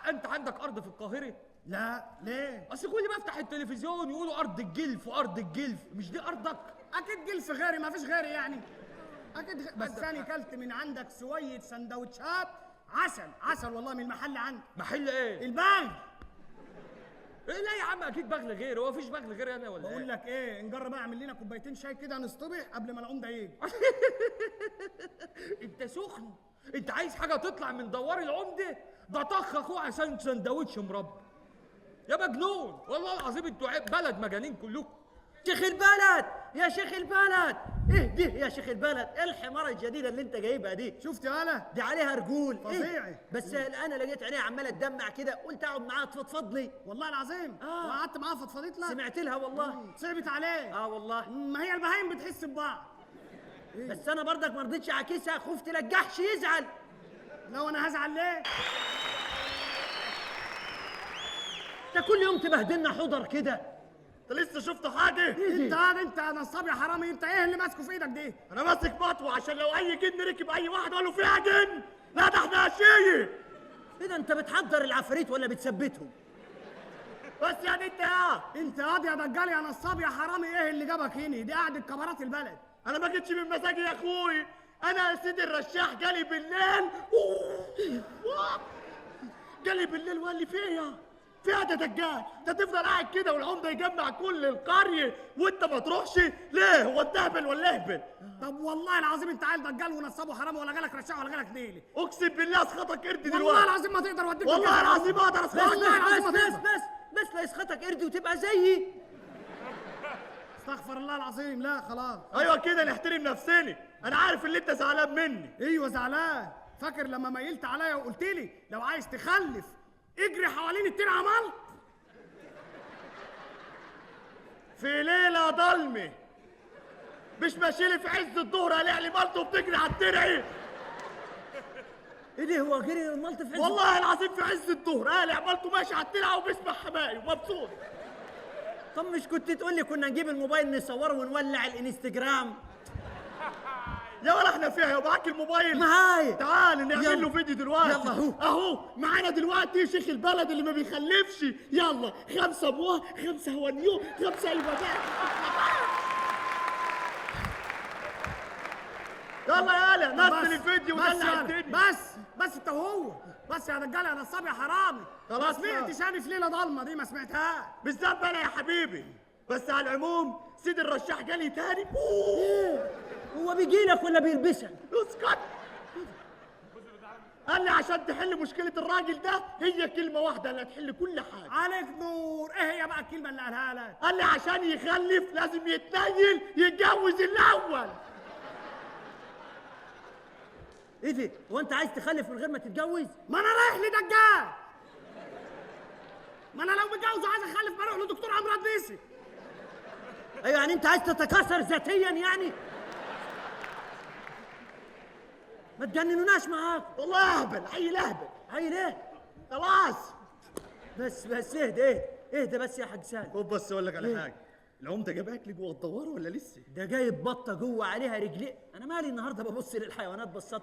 انت عندك ارض في القاهره؟ لا ليه؟ اصل كل ما افتح التلفزيون يقولوا ارض الجلف وارض الجلف، مش دي ارضك؟ اكيد جلف غيري، ما فيش غيري يعني. اكيد بس انا كلت من عندك شويه سندوتشات عسل عسل والله من المحل عندك. محل ايه؟ البنك. ايه لا يا عم اكيد بغل غير، هو مفيش بغل غير انا ولا بقول ايه؟ لك ايه، نجرب اعمل لنا كوبايتين شاي كده نصطبح قبل ما العمده يجي. انت سخن، انت عايز حاجه تطلع من دوار العمده؟ ده طخ اخوه عشان سندوتش مربى. يا مجنون والله العظيم، انتوا بلد مجانين كلكم. شيخ البلد يا شيخ البلد، ايه دي يا شيخ البلد؟ ايه الحماره الجديده اللي انت جايبها دي؟ شفت يالا؟ دي عليها رجول فظيعه. إيه؟ بس انا لقيت عينيها عماله تدمع كده، قلت اقعد معاها تفضفض لي. والله العظيم وقعدت معاها فضفضت لها. سمعت لها والله. صعبت عليه. والله. ما هي البهايم بتحس ببعض. بس انا برضك ما رضيتش اعكسها، خفت لجحش يزعل. لو انا هزعل ليه؟ انت كل يوم تبهدلنا حضر كده. انت لسه شفت حاجه؟ انت نصاب يا حرامي، انت ايه اللي ماسكه في ايدك دي؟ انا ماسك مطوه عشان لو اي جن ركب اي واحد قال له فيها جن. لا ده احنا اشيه. ايه ده، انت بتحضر العفاريت ولا بتثبتهم؟ بس يعني انت يا دجال يا نصاب يا حرامي، ايه اللي جابك هنا؟ دي قعدة كبارات البلد. انا ما جيتش من مزاجي يا اخوي، انا يا سيدي الرشاح جالي بالليل جالي بالليل وقال لي فيها ده دجال، انت تفضل قاعد كده والعمده يجمع كل القريه وانت ما تروحش ليه؟ هو انت اهبل ولا اهبل؟ طب والله العظيم انت عيل دجال ونصاب وحرامي، ولا جالك رشاح ولا جالك نيلي. اقسم بالله اسخطك قرد دلوقتي. والله العظيم ما تقدر اوديك. والله العظيم ما اقدر اسخطك. بس لا يسخطك قرد وتبقى زيي. استغفر الله العظيم. لا خلاص. ايوه كده نحترم نفسنا. انا عارف اللي انت زعلان مني. ايوه زعلان. فاكر لما ميلت عليا وقلت لي لو عايز تخلف اجري حوالين التين عملت؟ في ليله ضلمه مش ماشي لي في عز الظهر الاقي لي مالته بتجري على الترعي. ايه ده، هو جري مالته في عز؟ والله العظيم في عز الظهر قالع مالته ماشي على الترعه وبيسمع حماقي ومبسوط. طب مش كنت تقول لي كنا نجيب الموبايل نصوره ونولع الانستجرام؟ يا ولا احنا فيها يا معاك الموبايل؟ معايا. تعال نعمل له فيديو دلوقتي. يلا اهو معانا دلوقتي شيخ البلد اللي ما بيخلفش. يلا 5 بواه 5 هونيو 5 البداء. يلا يالا نزل الفيديو ودلع الدنيا. بس انت وهو بس يا رجاله يا نصاب يا حرامي. خلاص ما سمعتش انا في ليله ضلمه دي، ما سمعتهاش. بالذات انا يا حبيبي. بس على العموم سيد الرشاح جالي تاني. هو بيجي لك ولا بيلبسك؟ اسكت. قال لي عشان تحل مشكلة الراجل ده هي كلمة واحدة اللي هتحل كل حاجة. عليك نور. ايه هي بقى الكلمة اللي قالها لك؟ قال لي عشان يخلف لازم يتنيل يتجوز الأول. ايه ده؟ هو انت عايز تخلف من غير ما تتجوز؟ ما انا رايح لدجال. ما انا لو متجوز وعايز اخلف بروح لدكتور امراض نسي. ايوه يعني انت عايز تتكاثر ذاتيا يعني؟ ما تجننوناش معاك. والله اهبل عيل اهبل. عيل ايه؟ خلاص بس اهدى بس يا حاج سالم. خد بس اقول لك على حاجة. العمدة جاب اكل جوه الدوار ولا لسه؟ ده جايب بطة جوه عليها رجلين. انا مالي النهارده ببص للحيوانات بصات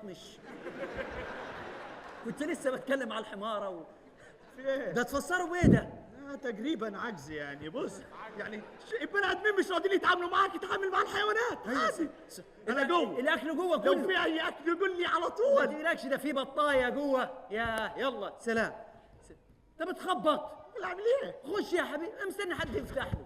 كنت لسه بتكلم على الحمارة في ايه؟ ده تفسروا بايه ده؟ تقريبا عجز يعني. بص يعني البني ادمين مش راضيين يتعاملوا معاك، يتعامل مع الحيوانات عادي. انا جوه. الاكل جوه كله. لو في اي اكل يقول لي على طول. ما تقلقش ده في بطايه جوه. يلا سلام. انت بتخبط. اعمل ايه؟ خش يا حبيبي، مستني حد يفتح له.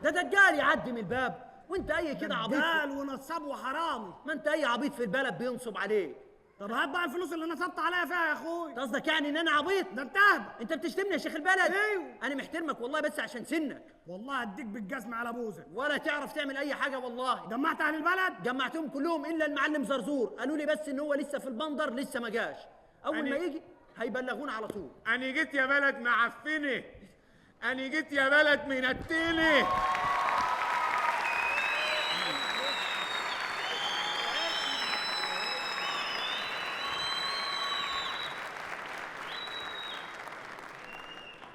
ده دجال يعدي من الباب وانت اي كده عبيط. دجال ونصاب وحرامي. ما انت اي عبيط في البلد بينصب عليك. طب هات بقى الفلوس اللي نصبت عليها فيها يا اخوي. قصدك يعني ان انا عبيط؟ ده انت اهبل. انت بتشتمني يا شيخ البلد. ايوه انا محترمك والله بس عشان سنك. والله اديك بالجزمه على بوزك. ولا تعرف تعمل اي حاجه والله. جمعت اهل البلد؟ جمعتهم كلهم الا المعلم زرزور. قالوا لي بس ان هو لسه في البندر لسه ما جاش. اول ما يجي هيبلغونا على طول. انا جيت يا بلد معفنه. انا جيت يا بلد منتله.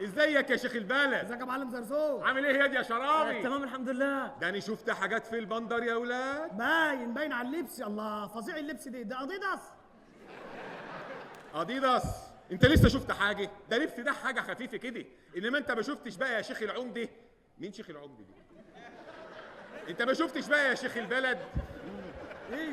ازيك يا شيخ البلد؟ ازيك يا معلم زرزور؟ عامل ايه يا شرابي؟ تمام الحمد لله. ده انا شفت حاجات في البندر يا ولاد. باين على اللبس. الله فظيع اللبس ده اديداس. اديداس انت لسه شفت حاجه؟ ده لبس ده حاجه خفيفه كده، انما انت ما شفتش بقى يا شيخ العمده. مين شيخ العمده دي؟ انت ما شفتش بقى يا شيخ البلد؟ ايه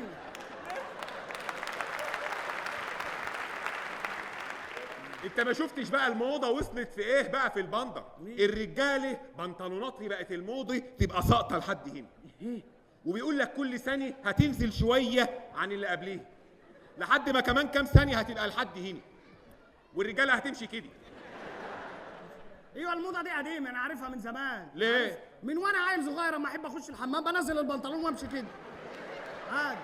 انت ما شفتش بقى الموضه وصلت في ايه بقى في البندر؟ الرجاله بنطلوناتي بقت الموضه تبقى ساقطه لحد هنا، وبيقول لك كل ثانيه هتنزل شويه عن اللي قبليه، لحد ما كمان كام ثانيه هتبقى لحد هنا، والرجاله هتمشي كده. ايوه الموضه دي قديمه، انا عارفها من زمان. ليه؟ من وانا عيل صغير اما احب اخش الحمام بنزل البنطلون وامشي كده عادي.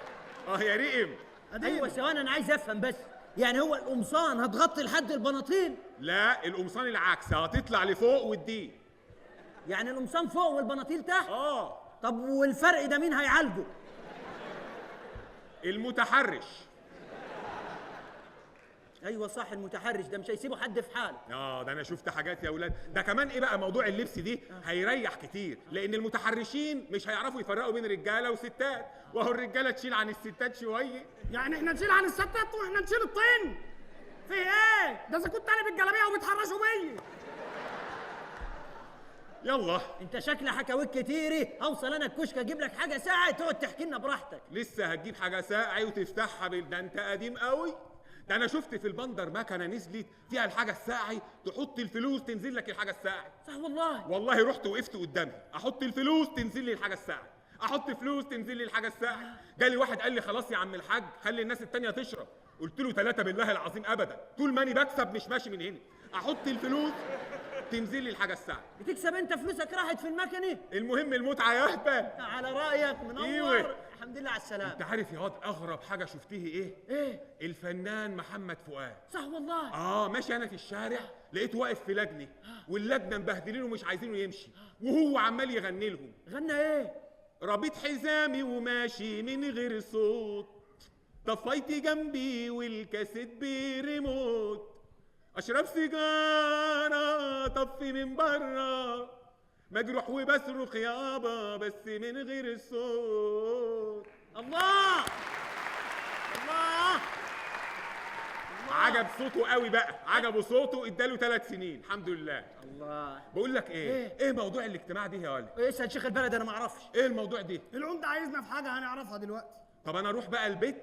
يا ريم. ايوه ثواني انا عايز افهم بس، يعني هو القمصان هتغطي لحد البناطيل؟ لا القمصان العكس، هتطلع لفوق وتدي. يعني القمصان فوق والبناطيل تحت؟ اه. طب والفرق ده مين هيعالجه؟ المتحرش. ايوه صح، المتحرش ده مش هيسيبوا حد في حاله. ده انا شفت حاجات يا اولاد، ده كمان ايه بقى موضوع اللبس دي هيريح كتير، لان المتحرشين مش هيعرفوا يفرقوا بين رجاله وستات، وهو الرجاله تشيل عن الستات شويه. يعني احنا نشيل عن الستات واحنا نشيل الطين؟ في ايه؟ ده اذا كنت انا بالجلابيه وبيتحرشوا بيا. يلا انت شكل حكاويك كتيري، اوصل انا الكشك اجيب لك حاجه ساعه تقعد تحكي لنا براحتك. لسه هتجيب حاجه ساقعه وتفتحها ده انت قديم قوي. ده انا شفت في البندر مكنه نزلت فيها الحاجه الساقعه، تحط الفلوس تنزل لك الحاجه الساقعه. صح والله. والله رحت وقفت قدامها، احط الفلوس تنزل لي الحاجه الساقعه، احط فلوس تنزل لي الحاجه الساقعه. جالي واحد قال لي خلاص يا عم الحاج خلي الناس التانيه تشرب. قلت له 3 بالله العظيم ابدا، طول ما انا بكسب مش ماشي من هنا. احط الفلوس تنزل لي الحاجه الساقعه. بتكسب انت فلوسك راحت في المكنه؟ المهم المتعه يا اهبل. على رايك منور. ايوه. الحمد لله على السلامه. انت عارف يا واد اغرب حاجه شفتيه ايه؟ ايه؟ الفنان محمد فؤاد. صح والله. ماشي انا في الشارع لقيته واقف في لجنه، واللجنه مبهدلينه ومش عايزينه يمشي، وهو عمال يغني لهم. غنى ايه؟ رابط حزامي وماشي من غير صوت، طفيت جنبي والكاسيت بريموت، اشرب سيجاره طفي من بره، مجروح وبصرخ يابا بس من غير الصوت. الله الله. عجب صوته قوي بقى، عجبه صوته، اداله 3 سنين الحمد لله. الله. بقول لك ايه موضوع الاجتماع دي يا ولد؟ اسال شيخ البلد انا ما اعرفش. ايه الموضوع دي؟ العمده عايزنا في حاجه هنعرفها دلوقتي. طب انا اروح بقى البيت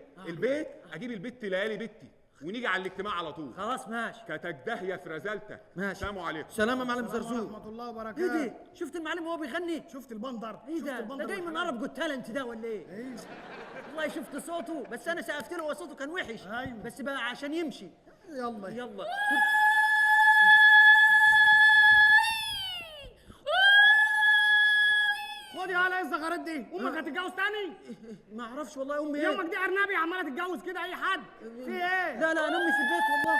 اجيب البت ليالي بنتي ونيجي على الاجتماع على طول. خلاص ماشي. كتك داهيه في رزالتك. ماشي. السلام عليكم. سلام يا معلم السلام زرزور. ورحمه الله وبركاته. ايه ده؟ شفت المعلم وهو بيغني؟ شفت البندر؟ ايه شفت ده؟ البندر ده جاي من والحلاوة؟ عرب جوت تالنت ده ولا ايه؟ ايه والله شفت صوته، بس انا سقفت له وصوته كان وحش. أيوة. بس بقى عشان يمشي. يلا يلا. خد يا هلا الزغارات دي، امك هتتجوز تاني؟ ما اعرفش والله امي يا ايه. امك دي ارنبي عماله تتجوز كده اي حد. في ايه؟ لا لا انا امي في البيت والله.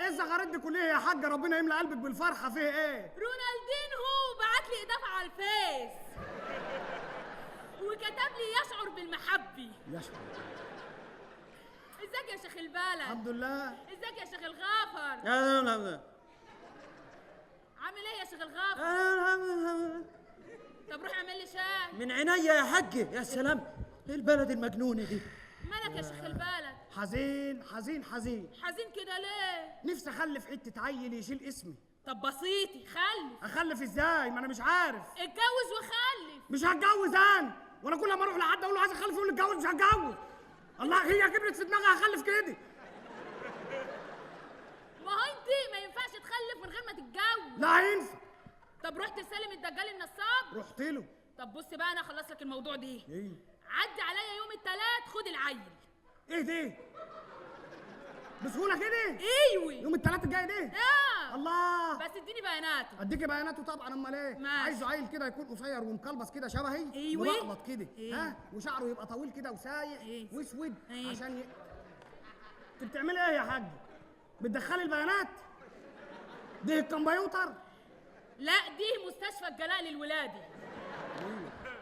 ايه الزغارات دي كلها يا حاجه؟ ربنا يملى قلبك بالفرحه. فيه ايه؟ رونالدينهو بعت لي اضافه على الفيس وكتب لي يشعر بالمحبه. يشعر. ازيك يا شيخ البلد؟ الحمد لله. ازيك يا شيخ الغافر؟ لا لا لا. عامل ايه يا شيخ الغافر؟ طب روح اعمل لي شاي. من عينيا يا حجي. يا سلام، ايه البلد المجنونه دي؟ مالك يا شيخ البلد؟ حزين حزين حزين. حزين كده ليه؟ نفسي اخلف حته عيل يشيل اسمي. طب بسيطي خلف. اخلف ازاي؟ ما انا مش عارف. اتجوز وخلف. مش هتجوز انا، وانا كل ما اروح لحد اقول له عايز اخلف يقول لي اتجوز. مش هتجوز. الله، هي كبرت في دماغها هخلف كده. ما هو انت ما ينفعش تخلف من غير ما تتجوز. لا هينفع. طب رحت تسلم الدجال النصاب؟ رحت له. طب بص بقى انا اخلص لك الموضوع دي. ايه؟ عدي عليا يوم الثلاث خد العيل. ايه ده؟ بسهوله كده؟ ايوه. يوم الثلاث الجاي ده؟ الله. بس اديني بياناته. اديكي بياناته طبعا. امال ايه؟ ماشي. عايزه عيل كده يكون قصير ومكلبس كده شبهي. ايوه. ملقلط كده. ايه. ها، وشعره يبقى طويل كده وسايق. ايه. واسود. ايه. عشان انت بتعملي ايه يا حاج؟ بتدخلي البيانات؟ دي الكمبيوتر؟ لا دي مستشفى الجلاء للولادي.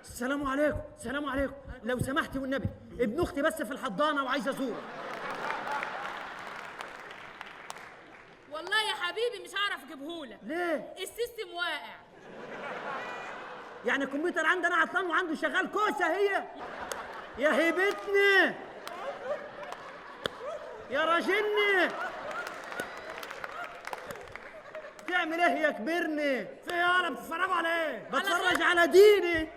السلام عليكم. السلام عليكم. لو سمحتي والنبي، ابن اختي بس في الحضانه وعايزه ازوره. والله يا حبيبي حبيبي مش هعرف اجيبهولك. ليه؟ السيستم واقع. يعني الكمبيوتر عندنا عطلان وعنده شغال كوسه هي؟ يا هيبتني يا راجلني، تعمل ايه يا كبرني؟ في ايه؟ انا بتتفرجوا على ايه؟ بتفرج على ديني.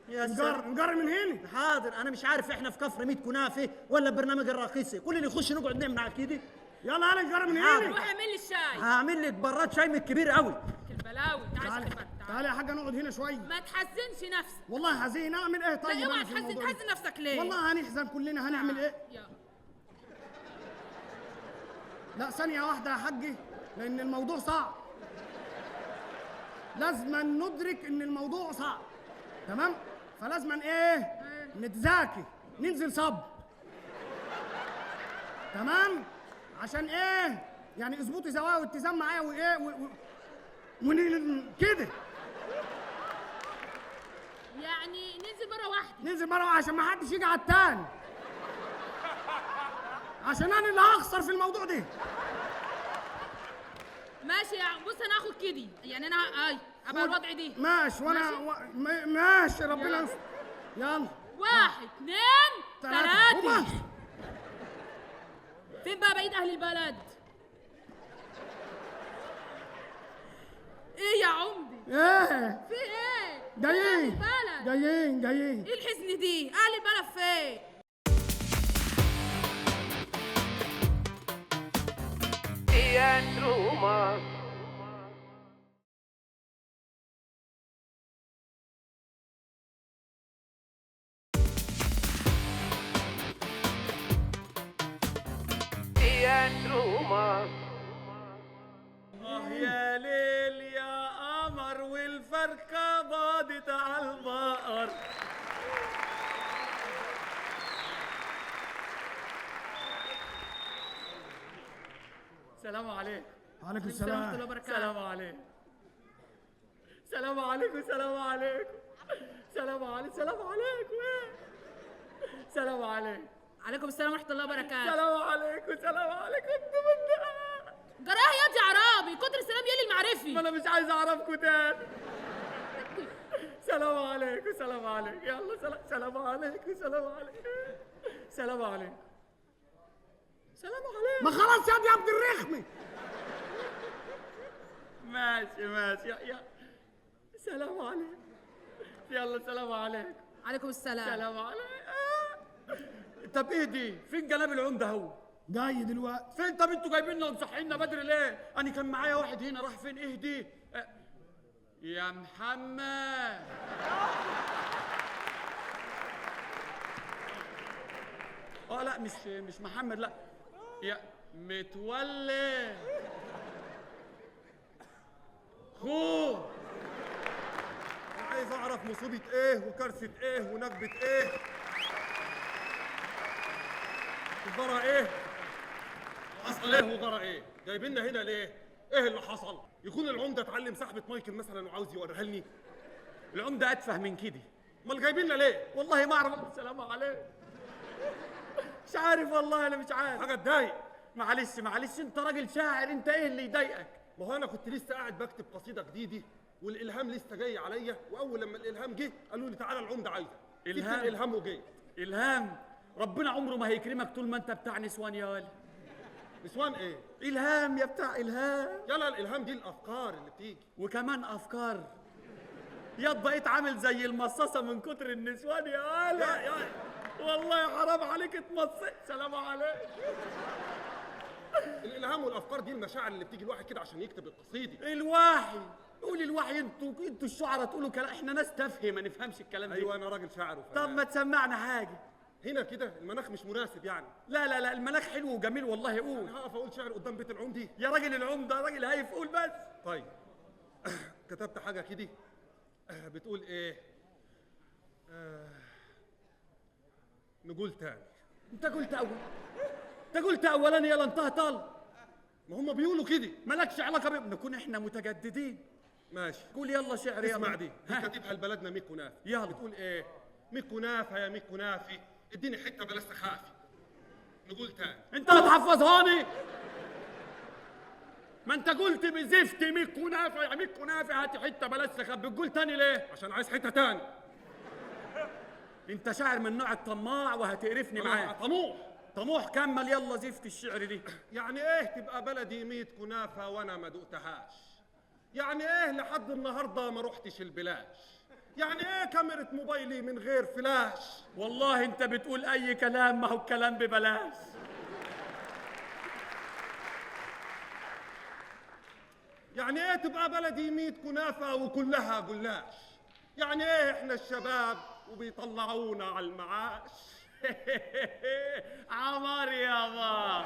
يا نجر من هنا. حاضر، انا مش عارف احنا في كفر 100 كنافه ولا برنامج الراقصه، كل اللي يخش نقعد نعمل على كده. يلا انا نجر من حاضر. هنا. روح اعمل لي الشاي. هعمل لك براد شاي من الكبير قوي. البلاوي تعالى تعالي تعالى. تعالي يا حاجه نقعد هنا شويه. ما تحزنش نفسك. والله حزين، اعمل ايه لا طيب؟ اوعى أنا في تحزن الموضوع ده. تحزن نفسك ليه؟ والله هنحزن كلنا، هنعمل ايه؟ يلا. لا ثانيه واحده يا حاجي، لان الموضوع صعب. لازم ندرك ان الموضوع صعب، تمام؟ فلازم ايه؟ نتذاكي، ننزل صب، تمام؟ عشان ايه؟ يعني اظبطي زوايا واتزان معايا وايه كده. يعني ننزل مره واحده. ننزل مره عشان ما حدش يجي على التاني، عشان انا اللي هخسر في الموضوع ده. ماشي يا بص انا هاخد كدي، يعني انا ابقى الوضع دي. ماشي وانا ماشي ربنا يلا. يستر. يلا 1 2 3. وبس. فين بقى بقيت اهل البلد؟ ايه يا عمدي؟ ايه في ايه؟ جايين فين أهل البلد؟ جايين ايه الحزن دي؟ اهل البلد فين؟ يا ليل يا قمر والفرخة باضت على البقر. سلام عليكم. وعليكم ورحمة الله السلام. وبركاته. سلام عليكم. سلام عليكم. سلام عليكم. سلام عليكم. سلام عليكم. سلام عليكم. عليكم السلام ورحمة الله وبركاته. سلام عليكم. سلام عليكم. انتوا جراح يا دي عرابي، كتر السلام يلي المعرفي. ما انا مش عايز اعرفكم تاني. سلام عليكم. سلام عليكم. يلا سلام. سلام عليكم. سلام عليكم. سلام عليكم. سلام عليكم. ما خلاص يا دي عبد الرخمي. ماشي ماشي يا سلام عليكم. يلا سلام عليكم. عليكم السلام. سلام عليكم. طب ايه دي؟ فين جناب العمده هو؟ جاي دلوقتي. فين؟ طب انتوا جايبيننا ومصحينا بدري ليه؟ انا كان معايا واحد هنا، راح فين؟ ايه دي؟ يا محمد. لا مش محمد، لا يا متولي خوه. عايز اعرف مصيبه ايه وكارثه ايه ونكبه ايه. الجرى ايه؟ حصل ايه وجرى ايه؟ جايبيننا هنا ليه؟ ايه اللي حصل؟ يكون العمده اتعلم سحبه مايكل مثلا وعاوز يوريها لي؟ العمده اتفه من كده. امال جايبيننا ليه؟ والله ما اعرف. السلام عليكم. مش عارف والله، انا مش عارف. حاجه تضايق. معلش انت راجل شاعر، انت ايه اللي يضايقك؟ ما هو انا كنت لسه قاعد بكتب قصيده جديده والالهام لسه جاي عليا، واول لما الالهام جه قالوا لي تعالى العمده عايزك. إلهام؟ الالهام وجيت. الهام؟ ربنا عمره ما هيكرمك طول ما انت بتاع نسوان يا ولد. نسوان ايه؟ الهام يا بتاع الهام. يلا الالهام دي الافكار اللي بتيجي. وكمان افكار. يا بقيت عامل زي المصاصه من كتر النسوان يا ولد. والله حرام عليك اتمصيت. سلام عليكم. الالهام والافكار دي المشاعر اللي بتيجي الواحد كده عشان يكتب القصيده. الوحي. قول الوحي. انتوا الشعراء تقولوا كلام، احنا ناس تافهه ما نفهمش الكلام ده. ايوه انا راجل شاعر وفنان. طب ما تسمعنا حاجه. هنا كده المناخ مش مناسب يعني. لا المناخ حلو وجميل والله. قول. انا هقف اقول شعر قدام بيت العمدي؟ يا راجل العمده راجل هايف، قول بس. طيب كتبت حاجه كده بتقول ايه؟ نقول تاني. انت قلت اولاني يلا انتهى طال. ما هم بيقولوا كده. مالكش علاقه بيه، نكون احنا متجددين. ماشي. قول يلا شعر يلا. اسمع دي ها. كاتبها لبلدنا ميكو نافي. يلا. بتقول ايه؟ ميكو نافه يا ميكو نافي اديني حته بلاش تخافي. نقول تاني. انت هتحفظهاني. ما انت قلت بزفت 100 كنافه يا 100 كنافه، هات حته بلاش سخاب، بتقول تاني ليه؟ عشان عايز حته تاني. انت شاعر من نوع الطماع وهتقرفني أنا معاك. طموح. طموح، كمل يلا زفت الشعر دي. يعني ايه تبقى بلدي 100 كنافه وانا ما دقتهاش؟ يعني ايه لحد النهارده ما رحتش البلاش؟ يعني ايه كاميرا موبايلي من غير فلاش؟ والله انت بتقول اي كلام، ما هو الكلام ببلاش. يعني ايه تبقى بلدي 100 كنافه وكلها جلاش؟ يعني ايه احنا الشباب وبيطلعونا على المعاش؟ عمار يابا.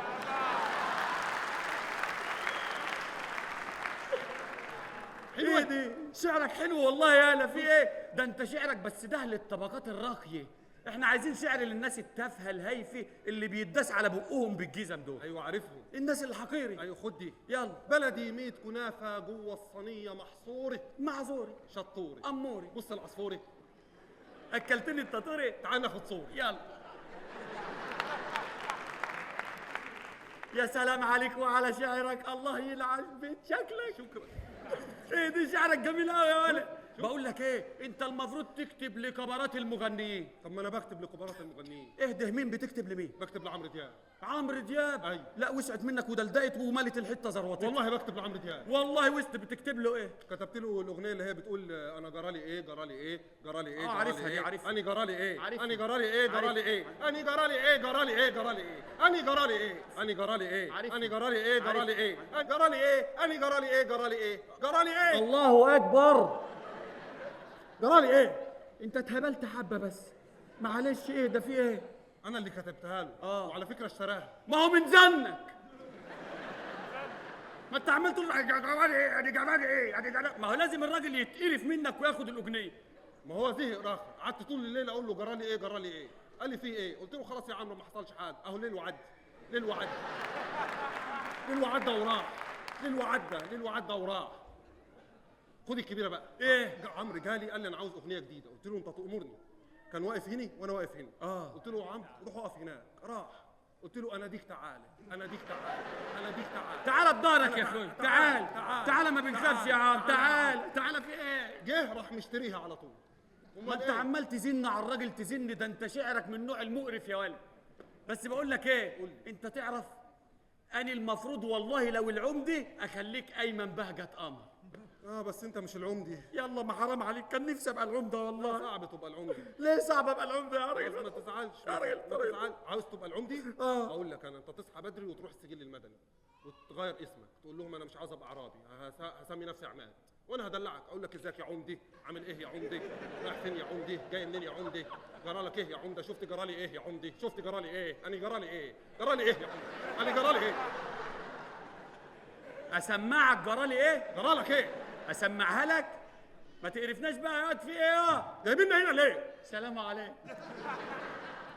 حلوة دي، شعرك حلو والله يا هلا. في ايه ده؟ انت شعرك بس ده للطبقات الراقيه، احنا عايزين شعر للناس التافهه الهايفه اللي بيداس على بقهم بالجزم دول. ايوه عارفهم. الناس الحقيري. ايوه خد دي. يلا. بلدي 100 كنافه جوه الصينيه محصوره، معذوري شطوري اموري. بص العصفوري. اكلتني التطوري. تعال ناخد صور. يلا. يا سلام عليك وعلى شعرك، الله يلعن بيت شكلك. شكرا. ايه دي شعرك جميل قوي يا ولد. بقول لك ايه، انت المفروض تكتب لكبارات المغنيين. طب ما انا بكتب لكبارات المغنيين. اهده، مين بتكتب لمين؟ بكتب لعمرو دياب. عمرو دياب. أيوة. لا وسعت منك ودلدقت ومالت الحته زروتك. والله بكتب لعمرو دياب. والله وسط. بتكتب له ايه؟ كتبت له الاغنيه اللي هي بتقول انا جرالي ايه جرالي ايه جرالي ايه. عارفها دي، عارفها. اني جرالي ايه عارفها. اني جرالي ايه جرالي ايه اني جرالي ايه جرالي ايه جرالي ايه اني جرالي ايه اني جرالي ايه عارفها. اني جرالي ايه جرالي ايه جرالي ايه اني جرالي ايه جرالي ايه جرالي ايه. الله اكبر. جرالي ايه؟ انت اتهبلت حبه بس، معلش. ايه ده؟ في ايه؟ انا اللي كتبتها له. وعلى فكره اشتراها. ما هو من زنك. ما انت عمال تقول جرالي ايه ادي جرالي ايه ادي جرالي. ما هو لازم الراجل يتقرف منك وياخد الاغنيه. ما هو زهق راخر. قعدت طول الليل اقول له جرالي ايه جرالي ايه. قال لي في ايه؟ قلت له خلاص يا عمرو ما حصلش حاجه، اهو ليل وعدى. ليل وعدى. ليل وعدى وراح. ليل وعدى. ليل وعدى وراح. خد الكبيره بقى. ايه؟ عمرو جالي قال لي انا عاوز اغنيه جديده. قلت له انت تامرني. كان واقف هنا وانا واقف هنا. قلت له يا عمرو روح اقف هناك. راح. قلت له انا ديك تعالى انا ديك تعالى انا ديك تعالى. تعال بدارك يا اخوي. تعال تعال، ما بنخافش يا عم. تعال تعال. في ايه؟ جه راح مشتريها على طول. ما انت عمال تزن على الراجل تزن. ده انت شعرك من نوع المقرف يا ولد. بس بقول لك ايه، انت تعرف اني المفروض والله لو العمده اخليك ايمن بهجه قمر. بس انت مش العمدي. يلا ما حرام عليك، كان نفسي ابقى العمده والله. صعب تبقى العمدي. ليه صعب ابقى العمده يا ما راجل؟ تزعلش. يا راجل ما تزعلش. عاوز تبقى العمدي؟ اقول لك انا، انت تصحى بدري وتروح السجل المدني وتغير اسمك، تقول لهم انا مش عاوز ابقى عرابي، هسمي نفسي عماد، وانا هدلعك اقول لك ازيك يا عمدي، عامل ايه يا عمدي، رايح فين يا عمدي، جاي منين يا عمدي، جرالك ايه يا عمده، شفت جرالي ايه يا عمدي، شفت جرالي ايه، انا جرالي ايه، جرالي ايه يا عمدي، انا جرالي ايه. اسمعك جرالي ايه؟ جرالك ايه؟ اسمعها لك. ما تقرفناش بقى يا واد. في ايه؟ جايبيننا هنا ليه؟ سلام عليك.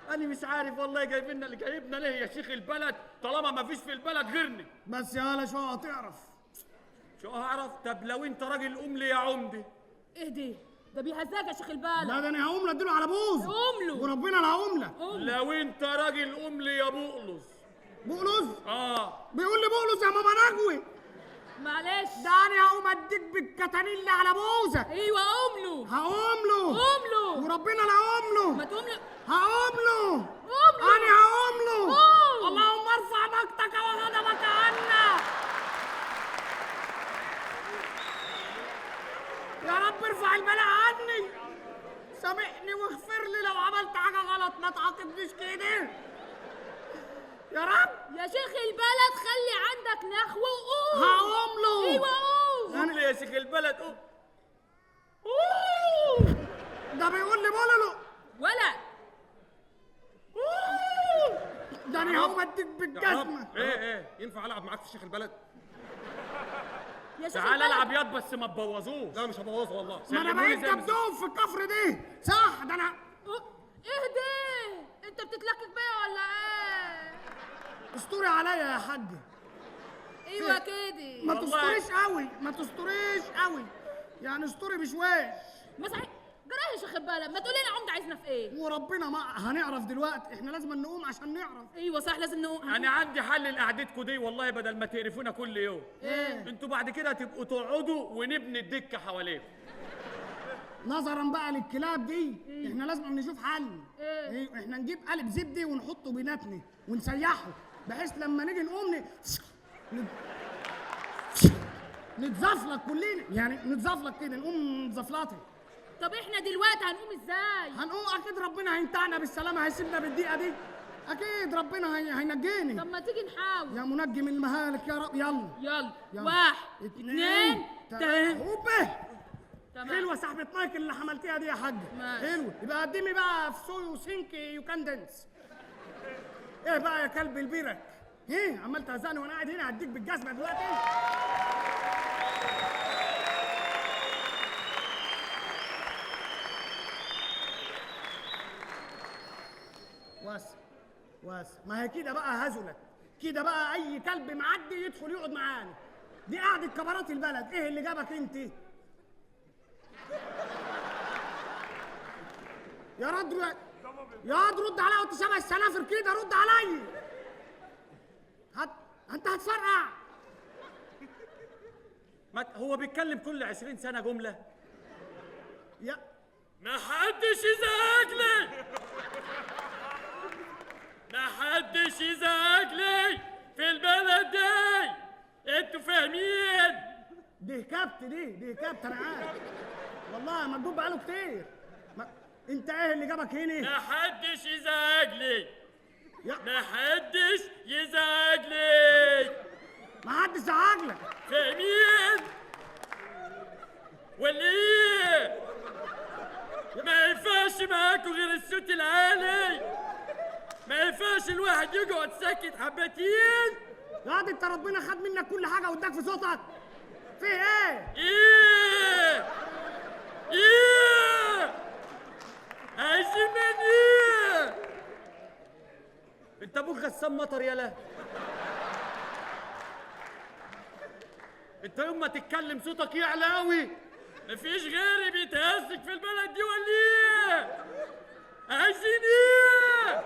انا مش عارف والله جايبيننا اللي جايبنا ليه يا شيخ البلد، طالما ما فيش في البلد غيرني. بس يا هلا شو هتعرف. شو هعرف؟ طب لو انت راجل قوم لي يا عمدي. اهدي، ده بيهزاك يا شيخ البلد. لا ده انا هقوم له اديله على بوز. قوم له. وربنا لا هقوم له. لو انت راجل قوم لي يا بقلص. بقلص؟ بيقول لي بقلص يا ماما نجوي. معلش، ده انا هقوم اديك بالكتانيل على بوزه. ايوه قوم له. هقوم له. قوم له. وربنا لا هقوم له. ما تقوم له. هقوم له. قوم له. انا هقوم له. قوم. اللهم ارفع مقتك وغضبك عنا. يا رب ارفع البلاء عني. سامحني واغفر لي لو عملت حاجه غلط، ما تعاقبنيش كده يا رب. يا شيخ البلد خلي عندك نخوة وقوم. هقوم له. ايوه قوم. قوم لي يا شيخ البلد. قوم. ده بيقول لي بولولو. ولا ده انا هقوم اديك بالجزمه. ايه ينفع العب معاك في شيخ البلد؟ يا شيخ تعال البلد. العب ياض بس ما تبوظوش. لا مش هبوظه والله. ما انا بقيت دبدوب في الكفر دي. صح ده انا. اهدي، انت بتتلكك بيا ولا ايه؟ استوري عليا يا حاج. ايوه كده. ما تستوريش قوي، ما تستوريش قوي، يعني استوري بشويش. مسح. جراح يا شيخ البلد، ما تقولي لنا عمده عايزنا في ايه؟ وربنا ما هنعرف دلوقتي، احنا لازم نقوم عشان نعرف. ايوه صح، لازم نقوم. انا عندي حل لقعدتكم دي والله، بدل ما تقرفونا كل يوم. ايه؟ انتوا بعد كده تبقوا تقعدوا ونبني الدكه حواليكم. نظرا بقى للكلاب دي احنا لازم نشوف حل. إيه؟ احنا نجيب قالب زبدة ونحطه بيناتنا ونسيحه، بحيث لما نيجي نقوم نتزفلك كلنا، يعني نتزفلك كده، نقوم زفلاتي. طب احنا دلوقتي هنقوم ازاي؟ هنقوم اكيد ربنا هينتعنا بالسلامة، هيسيبنا بالدقيقة دي، اكيد ربنا طب هينجيني. ما تيجي نحاول. يا منجي من المهالك يا رب. يلا يلا. 1 2 3. هوبه. تمام. حلوه صاحبة مايكل اللي حملتيها دي يا حاجة. ماشي. حلوه، يبقى قدمي بقى في سوي وسينك يو كان دانس. ايه بقى يا كلب البيرك؟ ايه عمال تهزقني وانا قاعد هنا؟ هديك بالجزمه دلوقتي. واسع ما هي كده بقى هزلت، كده بقى اي كلب معدي يدخل يقعد معانا. دي قعدة كبارات البلد. ايه اللي جابك انت؟ يا رد رد عليا وانت شبه السنافر كده، رد عليا. انت هتفرقع. هو بيتكلم كل 20 سنه جمله. يا ما حدش يزعج لي، ما حدش يزعج لي في البلد دي، انتوا فاهمين؟ دي كابت انا عارف والله، مكتوب بقاله كتير. انت ايه اللي جابك هنا؟ ما حدش يزعج لي، يا ما حدش يزعج لي، ما حدش زعج لك. فاهمين ولا ايه؟ ما ينفعش معاكوا غير الصوت العالي، ما ينفعش الواحد يقعد ساكت حبتين. يا دي انت ربنا خد منك كل حاجه واداك في صوتك. في ايه؟ ايه عايزين من ايه؟ انت ابوك غسان مطر يالا. انت يوم ما تتكلم صوتك يعلى قوي. مفيش غيري بيتهزك في البلد دي ولا ايه؟ عايزين ايه؟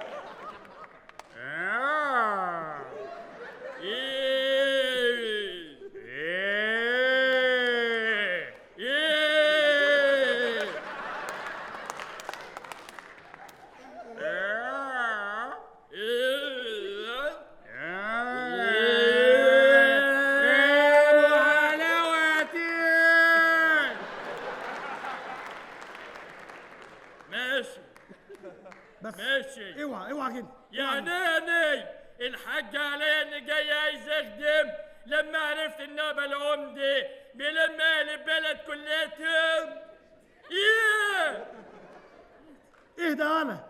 ماشي. اوعى كده. يا ناني الحاج عليا اني جاي عايز اخدم، لما عرفت ان ابا العمدة بيلم اهل البلد كليتهم. اهدى انا،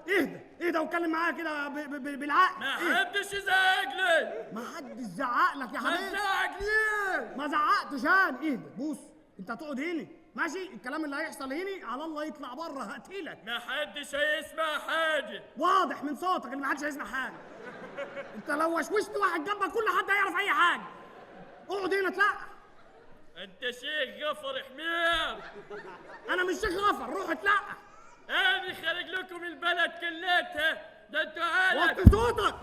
اهدى واتكلم معايا كده بالعقل. ما حدش يزعق لي. ما حدش زعق لك يا حبيبي. ما تزعق ليه؟ ما زعقتش انا. اهدى بص، انت هتقعد هنا ماشي، الكلام اللي هيحصل هنا على الله يطلع بره هقتلك. ما حدش هيسمع حاجة. واضح من صوتك ان ما حدش هيسمع حاجة. انت لو وشوشت واحد جنبك كل حد هيعرف اي حاجة. اقعد هنا اتلقى. انت شيخ غفر حمير. انا مش شيخ غفر، روح اتلقى. انا خارج لكم البلد كلتها، ده انتوا عالم. وطي صوتك.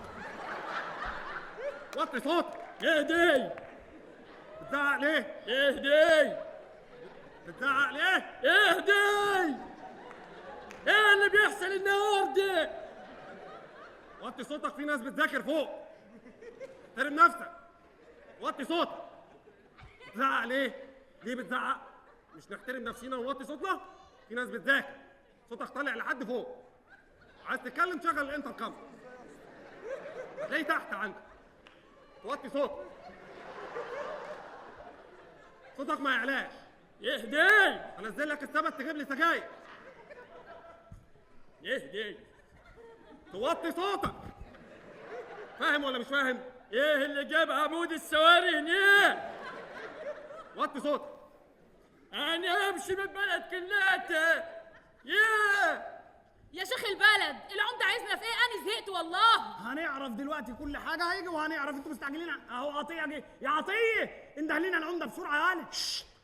وطي صوتك. اهدي. بتزعق ليه؟ اهدي. بتزعق ليه؟ اهدي. ايه اللي بيحصل النهارده؟ وطي صوتك، في ناس بتذاكر فوق. احترم نفسك. وطي صوتك. بتزعق ليه؟ ليه بتزعق؟ مش نحترم نفسينا ونوطي صوتنا؟ في ناس بتذاكر. صوتك طالع لحد فوق. عايز تتكلم شغل الانتركم. هتلاقيه تحت عندك. توطي صوتك. صوتك ما يعلاش. اهدي. انزل لك السبت تجيب لي سجاير. اهدي. توطي صوتك. فاهم ولا مش فاهم؟ ايه اللي جاب عمود السواري هنا؟ وطي صوتك. انا امشي من البلد كلها. يا شيخ البلد، العمده عايزنا في ايه؟ انا زهقت والله. هنعرف دلوقتي كل حاجه، هيجي وهنعرف. انتوا مستعجلين اهو. عطيه جه. يا عطيه انده لنا العمده بسرعه يا هاني.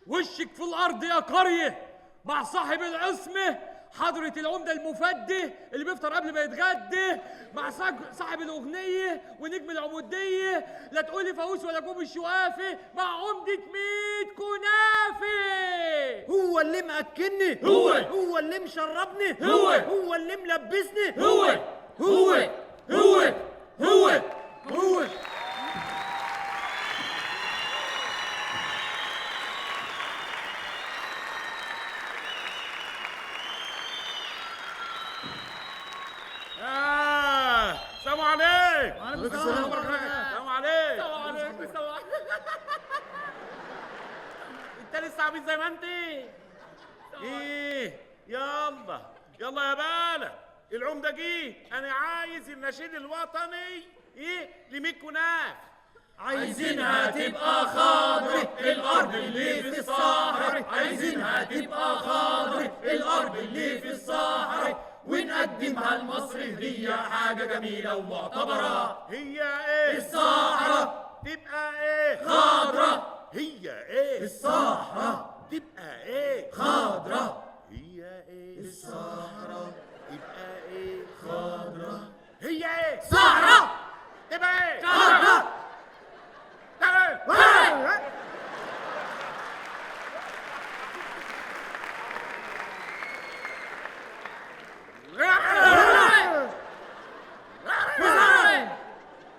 وشك في الارض يا قريه مع صاحب العصمه حضرة العمدة المفدي اللي بيفطر قبل ما يتغدى مع صاحب الأغنية ونجم العمودية، لا تقولي فاووس ولا كوب الشوافي، مع عمدة 100 كنافة. هو اللي مأكلني، هو اللي مشربني، هو اللي ملبسني، هو السلام عليكم. وعليكم السلام السلام عليكم. سلام عليكم. سلام. انت لسه عبيط زي ما انت. ايه يلا يلا يا بلد، العمده جه. انا عايز النشيد الوطني ل100 كناف. عايزينها تبقى خضر الأرض اللي في الصحراء، عايزينها تبقى خضر الأرض اللي في الصحراء، ونقدمها لمصر هدية حاجة جميلة ومعتبرة. هي ايه؟ الصحراء تبقى ايه؟ خضرة. هي ايه؟ الصحراء تبقى ايه؟ خضرة. هي ايه؟ الصحراء تبقى ايه؟ خضرة. هي ايه؟ صحراء تبقى ايه؟ خضرة.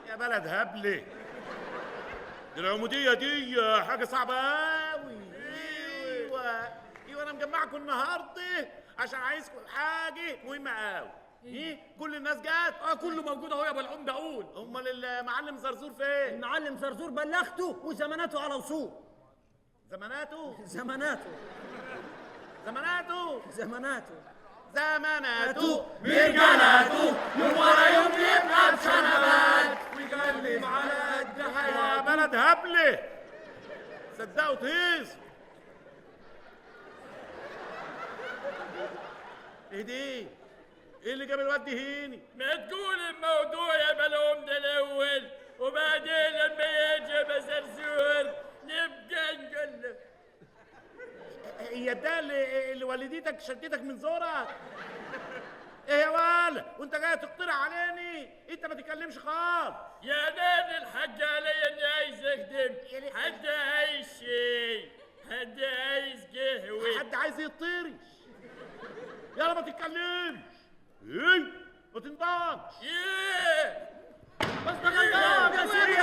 يا بلد هبلة، دي العمودية دي حاجة صعبة أوي. ايوه انا مجمعكم النهارده عشان عايزكم حاجة مهمة أوي. كل الناس جت؟ كله موجود اهو يا ابو العمدة. قول. امال المعلم زرزور فين؟ المعلم زرزور بلغته وزماناته على وصول. زماناته زماناته زماناته زماناته زماناته برجالاته يوم ورا يوم يبقى بشنبات ويقلب على قد يا حياته. بلد هبلة، صدقوا تهيص. ايه دي؟ ايه اللي جاب الواد دي هيني؟ ما تقول الموضوع يا بلوم ده الاول، وبعدين لما يجي زرزور نبقى نقول له. هي ده اللي والدتك شدتك من زورك؟ ايه يا ولا وانت جاي تقترح عليني؟ انت ما تتكلمش خالص. يا نادي الحاج علي اني عايز اخدم، حد عايز شيء، حد عايز قهوه، حد عايز يطيرش. يلا ما تتكلمش. ايه ما تنطقش. ايه بس ده غلطان يا سيدي.